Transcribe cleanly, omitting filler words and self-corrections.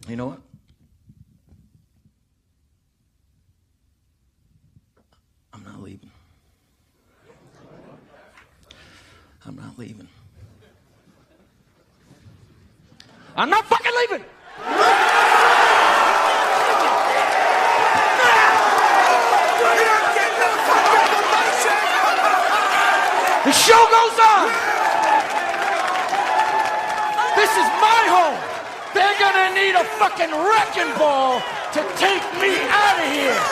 You know what? I'm not leaving. I'm not leaving. I'm not fucking leaving. The show goes on. This is my home. They're gonna need a fucking wrecking ball to take me out of here.